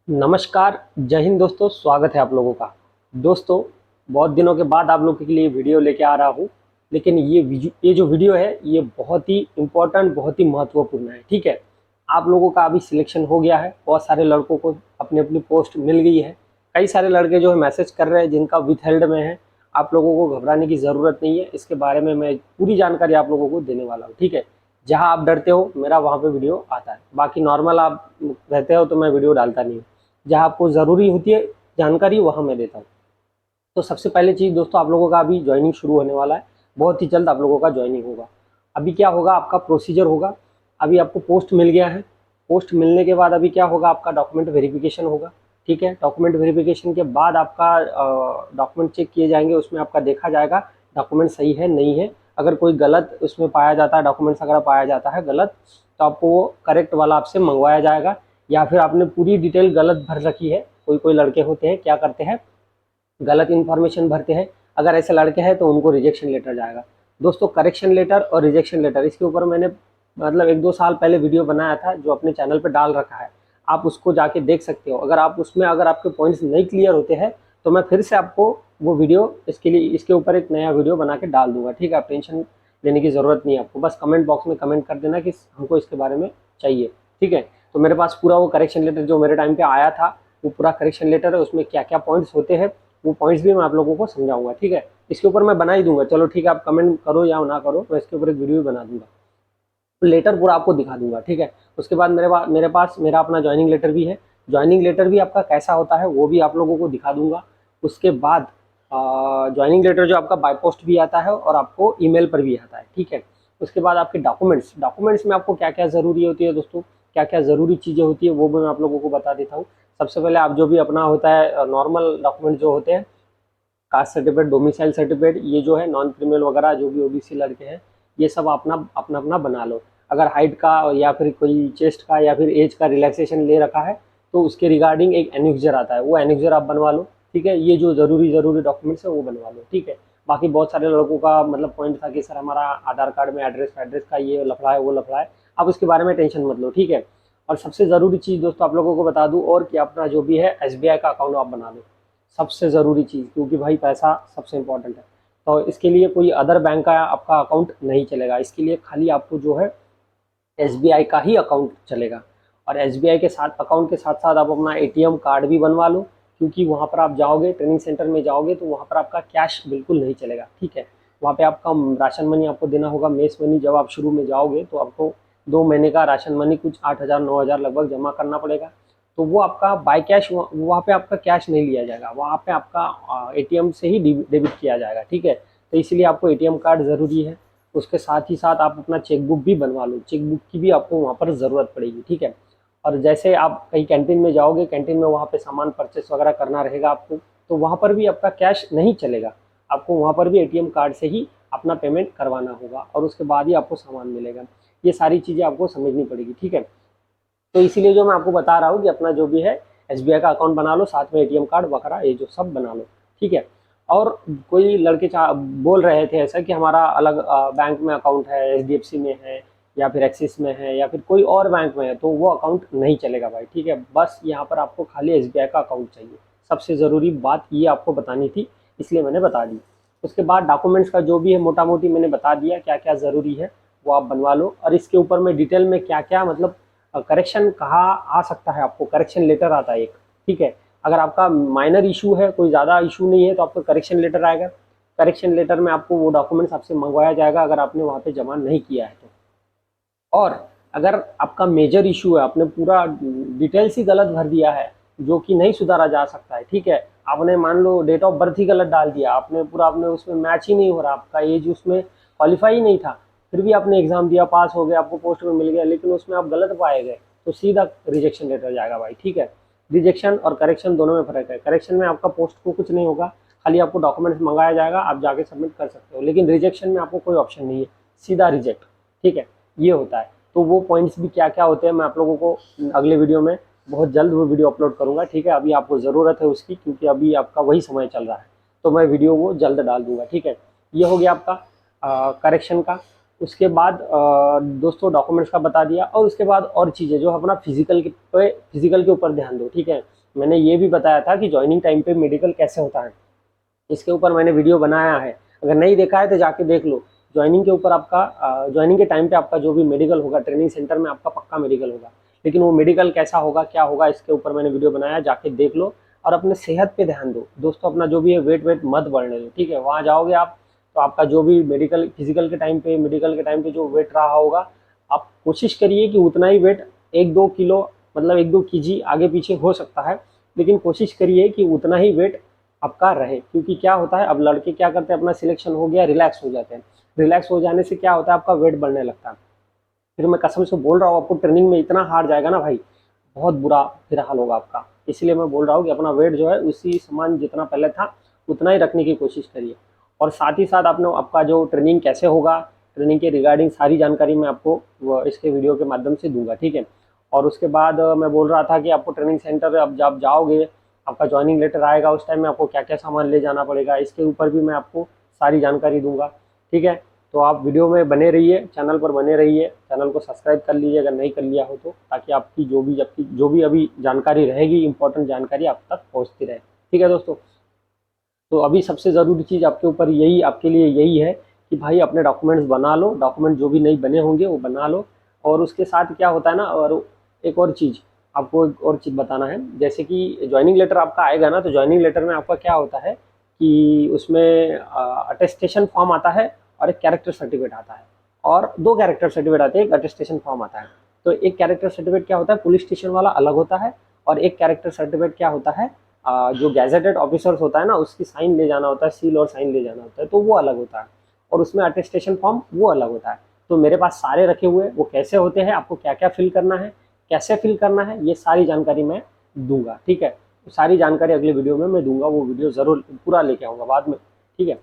नमस्कार, जय हिंद दोस्तों। स्वागत है आप लोगों का। दोस्तों, बहुत दिनों के बाद आप लोगों के लिए वीडियो लेके आ रहा हूँ, लेकिन ये जो वीडियो है ये बहुत ही इम्पोर्टेंट, बहुत ही महत्वपूर्ण है। ठीक है, आप लोगों का अभी सिलेक्शन हो गया है। बहुत सारे लड़कों को अपनी अपनी पोस्ट मिल गई है। कई सारे लड़के जो है मैसेज कर रहे हैं जिनका विथहेल्ड में है। आप लोगों को घबराने की ज़रूरत नहीं है। इसके बारे में मैं पूरी जानकारी आप लोगों को देने वाला हूँ। ठीक है, जहाँ आप डरते हो मेरा वहाँ पे वीडियो आता है, बाकी नॉर्मल आप रहते हो तो मैं वीडियो डालता नहीं हूँ। जहाँ आपको ज़रूरी होती है जानकारी वहाँ मैं देता हूँ। तो सबसे पहले चीज़ दोस्तों, आप लोगों का अभी ज्वाइनिंग शुरू होने वाला है। बहुत ही जल्द आप लोगों का ज्वाइनिंग होगा। अभी क्या होगा, आपका प्रोसीजर होगा। अभी आपको पोस्ट मिल गया है। पोस्ट मिलने के बाद अभी क्या होगा, आपका डॉक्यूमेंट वेरिफिकेशन होगा। ठीक है, डॉक्यूमेंट वेरिफिकेशन के बाद आपका डॉक्यूमेंट चेक किए जाएंगे। उसमें आपका देखा जाएगा डॉक्यूमेंट सही है नहीं है। अगर कोई गलत उसमें पाया जाता है, डॉक्यूमेंट्स अगर पाया जाता है गलत, तो आपको वो करेक्ट वाला आपसे मंगवाया जाएगा। या फिर आपने पूरी डिटेल गलत भर रखी है। कोई कोई लड़के होते हैं क्या करते हैं, गलत इन्फॉर्मेशन भरते हैं। अगर ऐसे लड़के हैं तो उनको रिजेक्शन लेटर जाएगा। दोस्तों, करेक्शन लेटर और रिजेक्शन लेटर, इसके ऊपर मैंने मतलब 1-2 साल पहले वीडियो बनाया था जो अपने चैनल पर डाल रखा है। आप उसको जाके देख सकते हो। अगर आप उसमें अगर आपके पॉइंट्स नहीं क्लियर होते हैं तो मैं फिर से आपको वो वीडियो इसके ऊपर एक नया वीडियो बना के डाल दूंगा। ठीक है, आप टेंशन लेने की ज़रूरत नहीं है। आपको बस कमेंट बॉक्स में कमेंट कर देना कि हमको इसके बारे में चाहिए। ठीक है, तो मेरे पास पूरा वो करेक्शन लेटर जो मेरे टाइम पे आया था, वो पूरा करेक्शन लेटर है। उसमें क्या क्या पॉइंट्स होते हैं वो पॉइंट्स भी मैं आप लोगों को समझाऊंगा। ठीक है, इसके ऊपर मैं बना ही दूंगा। चलो ठीक है, आप कमेंट करो या ना करो, मैं इसके ऊपर एक वीडियो भी बना दूंगा। तो लेटर पूरा आपको दिखा दूंगा। ठीक है, उसके बाद मेरे पास मेरा अपना ज्वाइनिंग लेटर भी है। ज्वाइनिंग लेटर भी आपका कैसा होता है वो भी आप लोगों को दिखा दूंगा। उसके बाद ज्वाइनिंग लेटर जो आपका बाय पोस्ट भी आता है और आपको ईमेल पर भी आता है। ठीक है, उसके बाद आपके डॉक्यूमेंट्स में आपको क्या क्या ज़रूरी होती है दोस्तों, क्या क्या ज़रूरी चीज़ें होती है वो भी मैं आप लोगों को बता देता हूँ। सबसे पहले आप जो भी अपना होता है नॉर्मल डॉक्यूमेंट जो होते हैं, कास्ट सर्टिफिकेट, डोमिसाइल सर्टिफिकेट, ये जो है नॉन क्रिमिनल वगैरह जो भी ओबीसी लड़के हैं, ये सब अपना अपना अपना बना लो। अगर हाइट का या फिर कोई चेस्ट का या फिर एज का रिलैक्सेशन ले रखा है तो उसके रिगार्डिंग एक एनेक्जर आता है, वो एनेक्जर आप बनवा लो। ठीक है, ये जो ज़रूरी डॉक्यूमेंट्स है वो बनवा लो। ठीक है, बाकी बहुत सारे लड़कों का मतलब पॉइंट था कि सर हमारा आधार कार्ड में एड्रेस का ये लफड़ा है वो लफड़ा है। आप उसके बारे में टेंशन मत लो। ठीक है, और सबसे ज़रूरी चीज़ दोस्तों आप लोगों को बता दूँ और कि अपना जो भी है एसबीआई का अकाउंट आप बना लो। सबसे ज़रूरी चीज़, क्योंकि भाई पैसा सबसे इम्पोर्टेंट है। तो इसके लिए कोई अदर बैंक का आपका अकाउंट नहीं चलेगा। इसके लिए खाली आपको जो है एसबीआई का ही अकाउंट चलेगा। और एसबीआई के साथ अकाउंट के साथ साथ आप अपना एटीएम कार्ड भी बनवा लो, क्योंकि वहाँ पर आप जाओगे, ट्रेनिंग सेंटर में जाओगे तो वहाँ पर आपका कैश बिल्कुल नहीं चलेगा। ठीक है, वहाँ पे आपका राशन मनी आपको देना होगा, मेस मनी। जब आप शुरू में जाओगे तो आपको 2 महीने का राशन मनी कुछ 8,000-9,000 लगभग जमा करना पड़ेगा। तो वो आपका बाय कैश, वहाँ पे आपका कैश नहीं लिया जाएगा, वहाँ पे आपका एटीएम से ही डेबिट किया जाएगा। ठीक है, तो इसलिए आपको एटीएम कार्ड ज़रूरी है। उसके साथ ही साथ आप अपना चेकबुक भी बनवा लो, चेकबुक की भी आपको वहाँ पर ज़रूरत पड़ेगी। ठीक है, और जैसे आप कहीं कैंटीन में जाओगे, कैंटीन में वहाँ पे सामान परचेस वगैरह करना रहेगा आपको, तो वहाँ पर भी आपका कैश नहीं चलेगा। आपको वहाँ पर भी एटीएम कार्ड से ही अपना पेमेंट करवाना होगा और उसके बाद ही आपको सामान मिलेगा। ये सारी चीज़ें आपको समझनी पड़ेगी। ठीक है, तो इसीलिए जो मैं आपको बता रहा हूँ कि अपना जो भी है एसबीआई का अकाउंट बना लो, साथ में एटीएम कार्ड वगैरह ये जो सब बना लो। ठीक है, और कोई लड़के बोल रहे थे ऐसा कि हमारा अलग बैंक में अकाउंट है, एचडीएफसी में है या फिर एक्सिस में है या फिर कोई और बैंक में है, तो वो अकाउंट नहीं चलेगा भाई। ठीक है, बस यहाँ पर आपको खाली एसबीआई का अकाउंट चाहिए। सबसे ज़रूरी बात ये आपको बतानी थी, इसलिए मैंने बता दी। उसके बाद डॉक्यूमेंट्स का जो भी है मोटा मोटी मैंने बता दिया क्या क्या ज़रूरी है, वो आप बनवा लो। और इसके ऊपर मैं डिटेल में क्या क्या मतलब करेक्शन कहाँ आ सकता है, आपको करेक्शन लेटर आता है एक। ठीक है, अगर आपका माइनर इशू है, कोई ज़्यादा इशू नहीं है, तो आपको करेक्शन लेटर आएगा। करेक्शन लेटर में आपको वो डॉक्यूमेंट्स आपसे मंगवाया जाएगा अगर आपने वहाँ पे जमा नहीं किया है तो। और अगर आपका मेजर इशू है, आपने पूरा डिटेल्स ही गलत भर दिया है जो कि नहीं सुधारा जा सकता है। ठीक है, आपने मान लो डेट ऑफ बर्थ ही गलत डाल दिया, आपने पूरा आपने उसमें मैच ही नहीं हो रहा, आपका एज उसमें क्वालिफाई ही नहीं था, फिर भी आपने एग्जाम दिया, पास हो गया, आपको पोस्ट में मिल गया, लेकिन उसमें आप गलत पाए गए, तो सीधा रिजेक्शन लेटर जाएगा भाई। ठीक है, रिजेक्शन और करेक्शन दोनों में फ़र्क है। करेक्शन में आपका पोस्ट को कुछ नहीं होगा, खाली आपको डॉक्यूमेंट्स मंगाया जाएगा, आप जाके सबमिट कर सकते हो। लेकिन रिजेक्शन में आपको कोई ऑप्शन नहीं है, सीधा रिजेक्ट। ठीक है, ये होता है। तो वो पॉइंट्स भी क्या क्या होते हैं मैं आप लोगों को अगले वीडियो में बहुत जल्द वो वीडियो अपलोड करूँगा। ठीक है, अभी आपको ज़रूरत है उसकी, क्योंकि अभी आपका वही समय चल रहा है, तो मैं वीडियो वो जल्द डाल दूँगा। ठीक है, ये हो गया आपका करेक्शन का। उसके बाद दोस्तों डॉक्यूमेंट्स का बता दिया, और उसके बाद और चीज़ें जो अपना फिजिकल के ऊपर ध्यान दो। ठीक है, मैंने ये भी बताया था कि ज्वाइनिंग टाइम पे मेडिकल कैसे होता है, इसके ऊपर मैंने वीडियो बनाया है। अगर नहीं देखा है तो जाके देख लो। ज्वाइनिंग के ऊपर आपका ज्वाइनिंग के टाइम पे आपका जो भी मेडिकल होगा ट्रेनिंग सेंटर में आपका पक्का मेडिकल होगा, लेकिन वो मेडिकल कैसा होगा क्या होगा इसके ऊपर मैंने वीडियो बनाया, जाके देख लो। और अपने सेहत पे ध्यान दो दोस्तों, अपना जो भी है वेट मत बढ़ने दो, ठीक है। वहाँ जाओगे आप तो आपका जो भी मेडिकल फिजिकल के टाइम पे मेडिकल के टाइम पे जो वेट रहा होगा, आप कोशिश करिए कि उतना ही वेट 1-2 किलो मतलब 1-2 kg आगे पीछे हो सकता है, लेकिन कोशिश करिए कि उतना ही वेट आपका रहे। क्योंकि क्या होता है, अब लड़के क्या करते हैं, अपना सिलेक्शन हो गया रिलैक्स हो जाते हैं। रिलैक्स हो जाने से क्या होता है, आपका वेट बढ़ने लगता है। फिर मैं कसम से बोल रहा हूँ आपको ट्रेनिंग में इतना हार जाएगा ना भाई, बहुत बुरा फिर हाल होगा आपका। इसलिए मैं बोल रहा हूँ कि अपना वेट जो है उसी समान जितना पहले था उतना ही रखने की कोशिश करिए। और साथ ही साथ आपने आपका जो ट्रेनिंग कैसे होगा, ट्रेनिंग के रिगार्डिंग सारी जानकारी मैं आपको इसके वीडियो के माध्यम से दूंगा, ठीक है। और उसके बाद मैं बोल रहा था कि आपको ट्रेनिंग सेंटर अब जब जाओगे, आपका ज्वाइनिंग लेटर आएगा, उस टाइम में आपको क्या क्या सामान ले जाना पड़ेगा, इसके ऊपर भी मैं आपको सारी जानकारी दूंगा, ठीक है। तो आप वीडियो में बने रहिए, चैनल पर बने रहिए, चैनल को सब्सक्राइब कर लीजिए अगर नहीं कर लिया हो तो, ताकि आपकी जो भी अभी जानकारी रहेगी, इंपॉर्टेंट जानकारी आप तक पहुंचती रहे, ठीक है दोस्तों। तो अभी सबसे ज़रूरी चीज़ आपके ऊपर यही आपके लिए यही है कि भाई अपने डॉक्यूमेंट्स बना लो, डॉक्यूमेंट जो भी नहीं बने होंगे वो बना लो। और उसके साथ क्या होता है ना, और एक और चीज़ आपको एक और चीज़ बताना है, जैसे कि ज्वाइनिंग लेटर आपका आएगा ना, तो ज्वाइनिंग लेटर में आपका क्या होता है कि उसमें अटेस्टेशन फॉर्म आता है और एक कैरेक्टर सर्टिफिकेट आता है, और 2 कैरेक्टर सर्टिफिकेट आते हैं, एक अटेस्टेशन फॉर्म आता है। तो एक कैरेक्टर सर्टिफिकेट क्या होता है, पुलिस स्टेशन वाला अलग होता है, और एक कैरेक्टर सर्टिफिकेट क्या होता है, जो गैजेटेड ऑफिसर्स होता है ना उसकी साइन ले जाना होता है, सील और साइन ले जाना होता है, तो वो अलग होता है। और उसमें अटेस्टेशन फॉर्म वो अलग होता है। तो मेरे पास सारे रखे हुए, वो कैसे होते हैं, आपको क्या क्या फिल करना है, कैसे फिल करना है, ये सारी जानकारी मैं दूंगा, ठीक है। तो सारी जानकारी अगले वीडियो में मैं दूंगा, वो वीडियो ज़रूर पूरा लेके आऊँगा बाद में, ठीक है।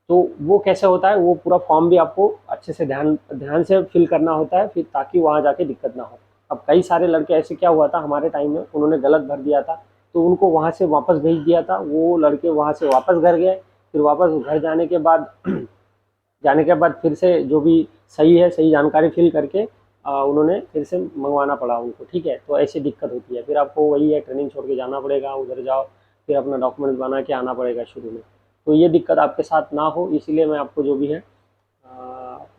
तो वो कैसे होता है, वो पूरा फॉर्म भी आपको अच्छे से ध्यान ध्यान से फिल करना होता है, फिर ताकि वहाँ जाके दिक्कत ना हो। अब कई सारे लड़के ऐसे क्या हुआ था हमारे टाइम में, उन्होंने गलत भर दिया था, तो उनको वहाँ से वापस भेज दिया था, वो लड़के वहाँ से वापस घर गए। फिर वापस घर जाने के बाद फिर से जो भी सही है, सही जानकारी फिल करके उन्होंने फिर से मंगवाना पड़ा उनको, ठीक है। तो ऐसी दिक्कत होती है, फिर आपको वही है ट्रेनिंग छोड़ के जाना पड़ेगा, उधर जाओ फिर अपना डॉक्यूमेंट्स बना के आना पड़ेगा शुरू में। तो ये दिक्कत आपके साथ ना हो, इसीलिए मैं आपको जो भी है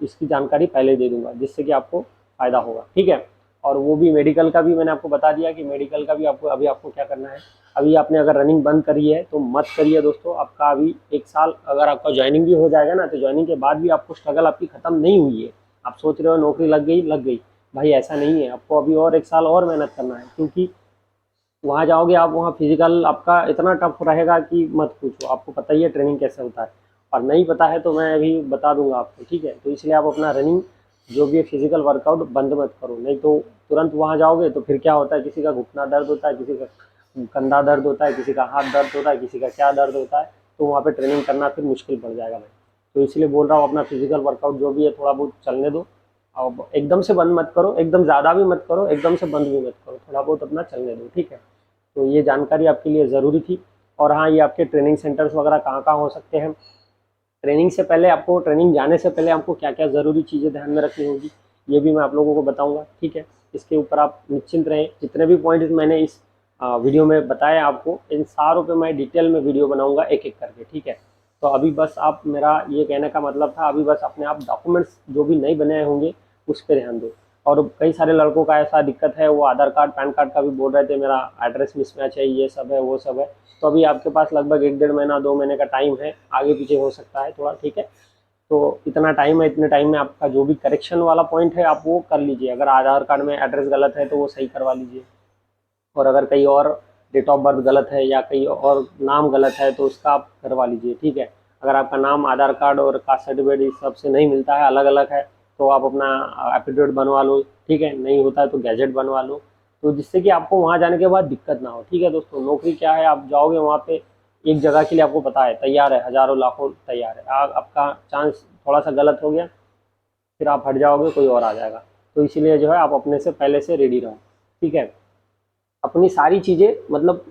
इसकी जानकारी पहले दे दूंगा, जिससे कि आपको फ़ायदा होगा, ठीक है। और वो भी मेडिकल का भी मैंने आपको बता दिया कि मेडिकल का भी आपको अभी आपको क्या करना है। अभी आपने अगर रनिंग बंद करी है तो मत करिए दोस्तों, आपका अभी 1 साल अगर आपका ज्वाइनिंग भी हो जाएगा ना, तो ज्वाइनिंग के बाद भी आपको स्ट्रगल आपकी ख़त्म नहीं हुई है। आप सोच रहे हो नौकरी लग गई, भाई ऐसा नहीं है, आपको अभी और 1 साल और मेहनत करना है। क्योंकि वहाँ जाओगे आप, वहाँ फिजिकल आपका इतना टफ रहेगा कि मत पूछो, आपको पता ही है ट्रेनिंग कैसे होता है। और नहीं पता है तो मैं अभी बता दूंगा आपको, ठीक है। तो इसलिए आप अपना रनिंग जो भी है फिजिकल वर्कआउट बंद मत करो, नहीं तो तुरंत वहाँ जाओगे तो फिर क्या होता है, किसी का घुटना दर्द होता है, किसी का कंधा दर्द होता है, किसी का हाथ दर्द होता है, किसी का क्या दर्द होता है, तो वहाँ पे ट्रेनिंग करना फिर मुश्किल पड़ जाएगा भाई। तो इसलिए बोल रहा हूँ अपना फिजिकल वर्कआउट जो भी है थोड़ा बहुत चलने दो। अब एकदम से बंद मत करो, एकदम ज़्यादा भी मत करो, एकदम से बंद भी मत करो, थोड़ा बहुत अपना चलने दो, ठीक है। तो ये जानकारी आपके लिए ज़रूरी थी। और हाँ, ये आपके ट्रेनिंग सेंटर्स वगैरह कहाँ कहाँ हो सकते हैं, ट्रेनिंग से पहले आपको, ट्रेनिंग जाने से पहले आपको क्या क्या ज़रूरी चीज़ें ध्यान में रखनी होगी, ये भी मैं आप लोगों को बताऊंगा, ठीक है। इसके ऊपर आप निश्चिंत रहें, जितने भी पॉइंट्स मैंने इस वीडियो में बताया आपको, इन सारों पे मैं डिटेल में वीडियो बनाऊंगा एक एक करके, ठीक है। तो अभी बस आप, मेरा ये कहने का मतलब था, अभी बस अपने आप डॉक्यूमेंट्स जो भी नहीं बने होंगे उस पर ध्यान दो। और कई सारे लड़कों का ऐसा दिक्कत है, वो आधार कार्ड पैन कार्ड का भी बोल रहे थे मेरा एड्रेस मिसमैच है, ये सब है वो सब है। तो अभी आपके पास लगभग 1-1.5 महीना 2 महीने का टाइम है, आगे पीछे हो सकता है थोड़ा, ठीक है। तो इतना टाइम है, इतने टाइम में आपका जो भी करेक्शन वाला पॉइंट है आप वो कर लीजिए। अगर आधार कार्ड में एड्रेस गलत है तो वो सही करवा लीजिए, और अगर कहीं और डेट ऑफ बर्थ गलत है या कहीं और नाम गलत है तो उसका आप करवा लीजिए, ठीक है। अगर आपका नाम आधार कार्ड और कास्ट सर्टिफिकेट इस सब से नहीं मिलता है, अलग अलग है, तो आप अपना एफिडेविट बनवा लो, ठीक है। नहीं होता है तो गैजेट बनवा लो, तो जिससे कि आपको वहाँ जाने के बाद दिक्कत ना हो, ठीक है दोस्तों। नौकरी क्या है, आप जाओगे वहाँ पे एक जगह के लिए, आपको पता है तैयार है, हज़ारों लाखों तैयार है, आपका चांस थोड़ा सा गलत हो गया, फिर आप हट जाओगे, कोई और आ जाएगा। तो इसीलिए जो है आप अपने से पहले से रेडी रहो, ठीक है। अपनी सारी चीज़ें मतलब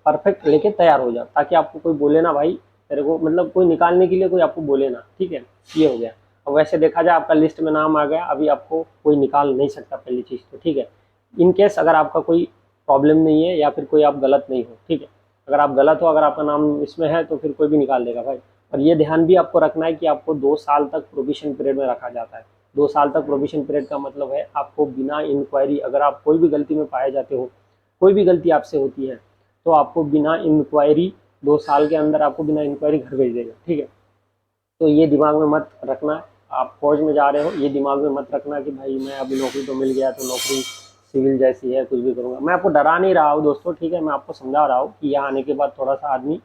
परफेक्ट लेके तैयार हो जाओ, ताकि आपको कोई बोले ना भाई तेरे को, मतलब कोई निकालने के लिए कोई आपको बोले ना, ठीक है। ये हो गया। और वैसे देखा जाए आपका लिस्ट में नाम आ गया, अभी आपको कोई निकाल नहीं सकता पहली चीज़ तो, ठीक है। इन केस अगर आपका कोई प्रॉब्लम नहीं है या फिर कोई आप गलत नहीं हो, ठीक है। अगर आप गलत हो, अगर आपका नाम इसमें है तो फिर कोई भी निकाल देगा भाई। और ये ध्यान भी आपको रखना है कि आपको 2 साल तक प्रोविशन पीरियड में रखा जाता है। 2 साल तक प्रोविशन पीरियड का मतलब है आपको बिना इंक्वायरी, अगर आप कोई भी गलती में पाए जाते हो, कोई भी गलती आपसे होती है, तो आपको बिना इंक्वायरी 2 साल के अंदर आपको बिना इंक्वायरी घर भेज देगा, ठीक है। तो ये दिमाग में मत रखना, आप फौज में जा रहे हो, ये दिमाग में मत रखना कि भाई मैं अभी नौकरी तो मिल गया तो नौकरी सिविल जैसी है, कुछ भी करूँगा। मैं आपको डरा नहीं रहा हूँ दोस्तों, ठीक है। मैं आपको समझा रहा हूँ कि यहाँ आने के बाद थोड़ा सा आदमी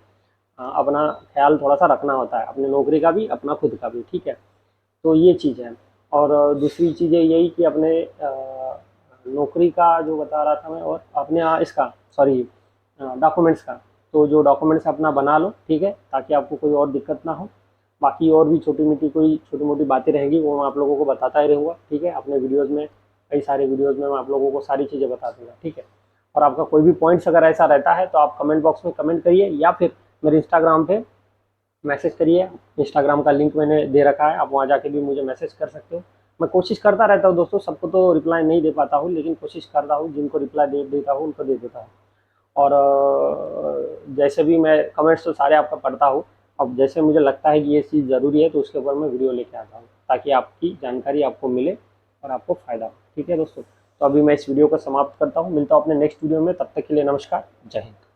अपना ख्याल थोड़ा सा रखना होता है, अपने नौकरी का भी, अपना खुद का भी, ठीक है। तो ये चीज़ है। और दूसरी चीज़ है यही कि अपने नौकरी का जो बता रहा था मैं, और अपने इसका सॉरी डॉक्यूमेंट्स का, तो जो डॉक्यूमेंट्स अपना बना लो, ठीक है, ताकि आपको कोई और दिक्कत ना हो। बाकी और भी कोई छोटी मोटी बातें रहेंगी वो मैं आप लोगों को बताता ही रहूँगा, ठीक है। अपने वीडियोज़ में, कई सारे वीडियोज़ में मैं आप लोगों को सारी चीज़ें बता दूँगा, ठीक है। और आपका कोई भी पॉइंट्स अगर ऐसा रहता है तो आप कमेंट बॉक्स में कमेंट करिए, या फिर मेरे इंस्टाग्राम पे मैसेज करिए। इंस्टाग्राम का लिंक मैंने दे रखा है, आप वहाँ जाके भी मुझे मैसेज कर सकते हो। मैं कोशिश करता रहता हूँ दोस्तों, सबको तो रिप्लाई नहीं दे पाता हूँ, लेकिन कोशिश करता हूँ, जिनको रिप्लाई दे देता हूँ उनको दे देता हूँ। और जैसे भी मैं कमेंट्स तो सारे आपका पढ़ता हूँ। अब जैसे मुझे लगता है कि ये चीज़ ज़रूरी है तो उसके ऊपर मैं वीडियो लेके आता हूँ, ताकि आपकी जानकारी आपको मिले और आपको फ़ायदा हो, ठीक है दोस्तों। तो अभी मैं इस वीडियो को समाप्त करता हूँ, मिलता हूँ अपने नेक्स्ट वीडियो में, तब तक के लिए नमस्कार, जय हिंद।